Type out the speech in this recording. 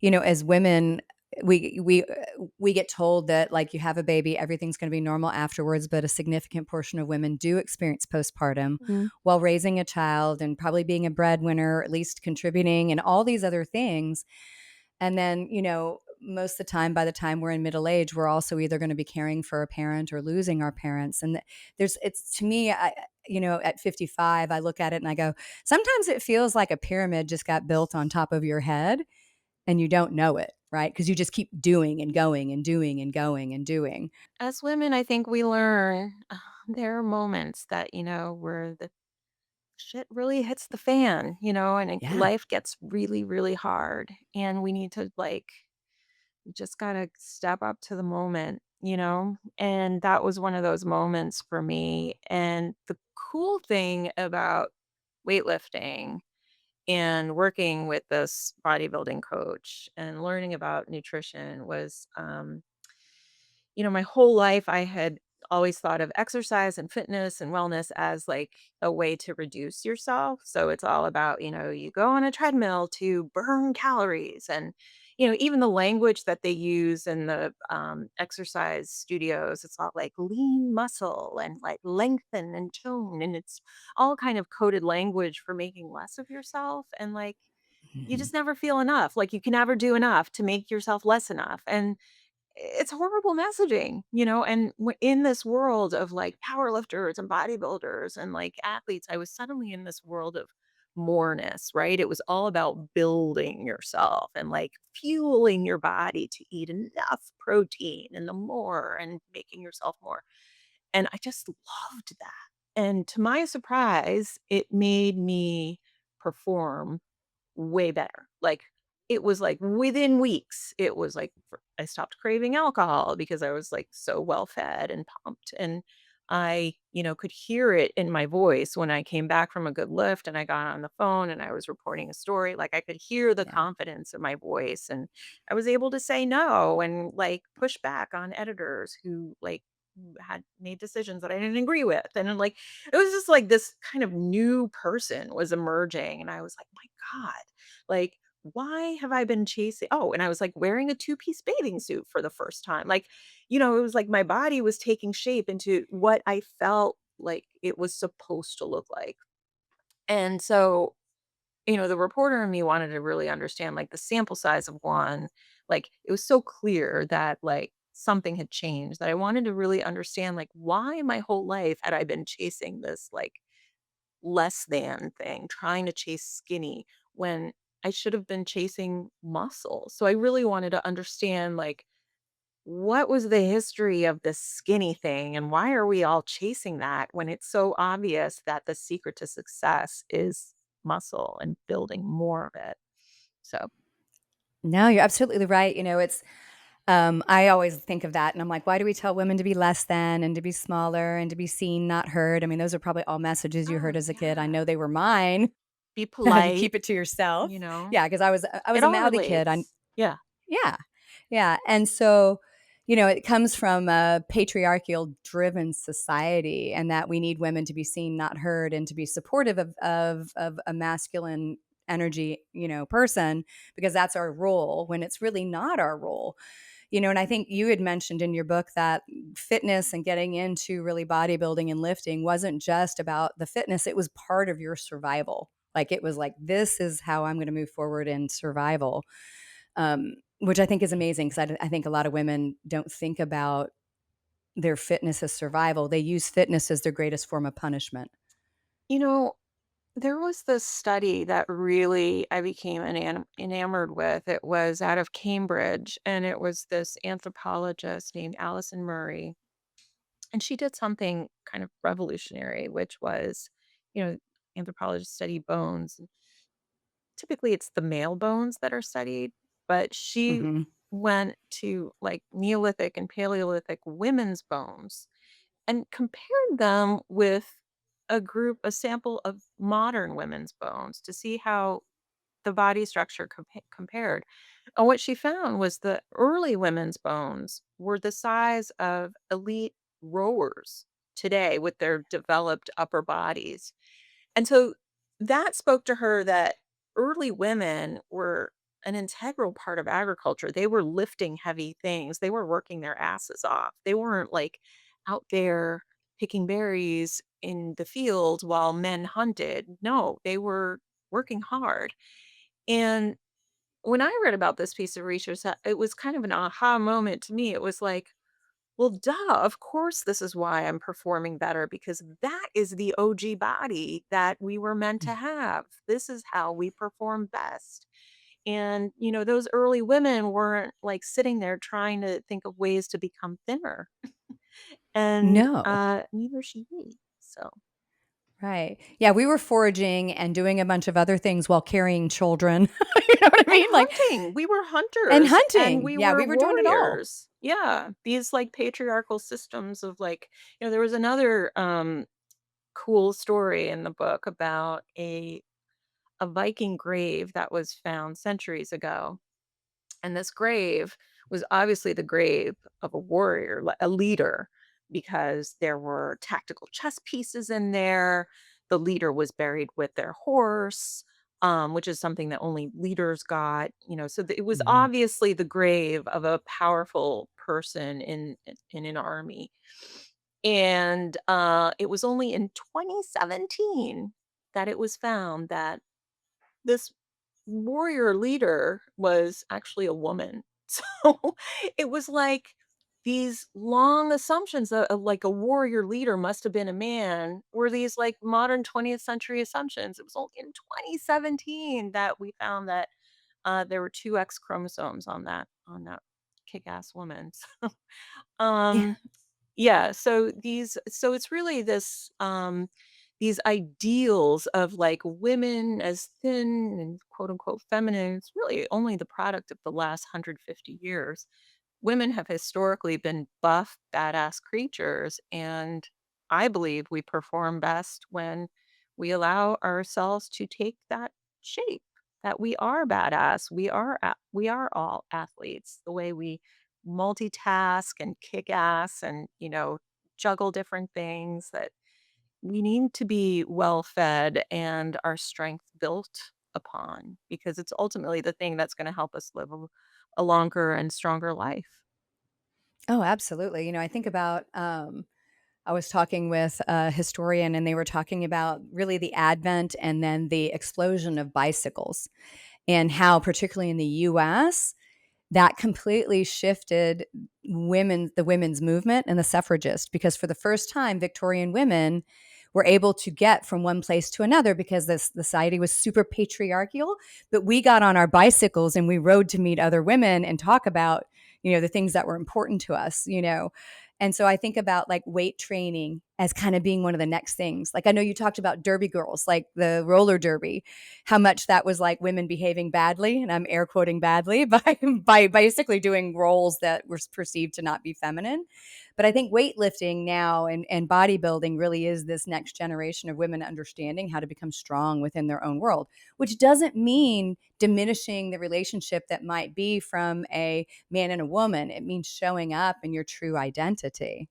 as women, we get told that, like, you have a baby, everything's going to be normal afterwards, but a significant portion of women do experience postpartum Mhm. while raising a child and probably being a breadwinner, at least contributing and all these other things. And then, most of the time, by the time we're in middle age, we're also either going to be caring for a parent or losing our parents. And it's to me, at 55, I look at it and I go, sometimes it feels like a pyramid just got built on top of your head and you don't know it, right? Because you just keep doing and going and doing and going and doing. As women, I think we learn there are moments that, where the shit really hits the fan, and Yeah. life gets really, really hard. And we need to, like, just got to step up to the moment. And that was one of those moments for me. And the cool thing about weightlifting and working with this bodybuilding coach and learning about nutrition was, my whole life I had always thought of exercise and fitness and wellness as like a way to reduce yourself. So it's all about, you go on a treadmill to burn calories. And, even the language that they use in the exercise studios, it's all like lean muscle and like lengthen and tone. And it's all kind of coded language for making less of yourself. And like, you Mhm. just never feel enough. Like you can never do enough to make yourself less enough. And it's horrible messaging. And in this world of like powerlifters and bodybuilders and like athletes, I was suddenly in this world of moreness, right? It was all about building yourself and like fueling your body to eat enough protein and the more and making yourself more. And I just loved that. And to my surprise, it made me perform way better. Like, it was, like, within weeks, it was, like, I stopped craving alcohol because I was, like, so well fed and pumped, and I, could hear it in my voice when I came back from a good lift and I got on the phone and I was reporting a story, like, I could hear the Yeah. confidence in my voice, and I was able to say no and, like, push back on editors who, like, who had made decisions that I didn't agree with, and then, like, it was just, like, this kind of new person was emerging, and I was like, "My god." Like, why have I been chasing and I was, like, wearing a two-piece bathing suit for the first time. Like, it was like my body was taking shape into what I felt like it was supposed to look like. And so, the reporter in me wanted to really understand, like, the sample size of one. Like, it was so clear that, like, something had changed that I wanted to really understand, like, why my whole life had I been chasing this, like, less than thing, trying to chase skinny when I should have been chasing muscle. So I really wanted to understand, like, what was the history of this skinny thing and why are we all chasing that when it's so obvious that the secret to success is muscle and building more of it. So, No, you're absolutely right. I always think of that and I'm like, why do we tell women to be less than and to be smaller and to be seen, not heard? I mean, those are probably all messages you oh heard as a kid. I yeah, know they were mine. be You polite, keep it to yourself. you know. Yeah, because I was It a all mouthy kid. I relates. Yeah. Yeah. Yeah, and so, it comes from a patriarchal driven society and that we need women to be seen, not heard, and to be supportive of a masculine energy, person, because that's our role when it's really not our role. And I think you had mentioned in your book that fitness and getting into really bodybuilding and lifting wasn't just about the fitness, it was part of your survival. Like it was like, this is how I'm going to move forward in survival, which I think is amazing because I think a lot of women don't think about their fitness as survival. They use fitness as their greatest form of punishment. You know, there was this study that really I became enamored with. It was out of Cambridge, and it was this anthropologist named Alison Murray. And she did something kind of revolutionary, which was, you know, anthropologists study bones. Typically, it's the male bones that are studied, but she Mhm. went to like Neolithic and Paleolithic women's bones and compared them with a sample of modern women's bones to see how the body structure compared. And what she found was the early women's bones were the size of elite rowers today with their developed upper bodies. And so that spoke to her that early women were an integral part of agriculture. They were lifting heavy things. They were working their asses off. They weren't like out there picking berries in the field while men hunted. No, they were working hard. And when I read about this piece of research, it was kind of an aha moment to me. It was like, well, duh, of course, this is why I'm performing better because that is the OG body that we were meant to have. This is how we perform best. And, those early women weren't like sitting there trying to think of ways to become thinner. And No. neither should we. So, Right. Yeah, we were foraging and doing a bunch of other things while carrying children. You know what I and mean? Like, hunting, we were and hunters and hunting. we Yeah, were we were doing it all. warriors. Yeah. These like patriarchal systems of like, there was another cool story in the book about a Viking grave that was found centuries ago. And this grave was obviously the grave of a warrior, a leader, because there were tactical chess pieces in there. The leader was buried with their horse, which is something that only leaders got. So it was Mhm. obviously the grave of a powerful person in an army. And it was only in 2017 that it was found that this warrior leader was actually a woman. So it was like these long assumptions of like a warrior leader must have been a man were these like modern 20th century assumptions. It was only in 2017 that we found that there were two X chromosomes on that kick-ass woman. So, Yeah. yeah, so it's really this these ideals of like women as thin and quote unquote feminine. It's really only the product of the last 150 years. Women have historically been buff, badass creatures, and I believe we perform best when we allow ourselves to take that shape. That we are badass. We are all athletes. The way we multitask and kick ass and juggle different things, that we need to be well fed and our strength built upon because it's ultimately the thing that's going to help us live a longer and stronger life. Oh, absolutely. I think about I was talking with a historian and they were talking about really the advent and then the explosion of bicycles and how particularly in the US that completely shifted the women's movement and the suffragist because for the first time Victorian women were able to get from one place to another because this society was super patriarchal, but we got on our bicycles and we rode to meet other women and talk about the things that were important to us. And so I think about like weight training as kind of being one of the next things. Like I know you talked about derby girls, like the roller derby, how much that was like women behaving badly, and I'm air quoting badly by basically doing roles that were perceived to not be feminine. But I think weightlifting now and bodybuilding really is this next generation of women understanding how to become strong within their own world, which doesn't mean diminishing the relationship that might be from a man and a woman. It means showing up in your true identity.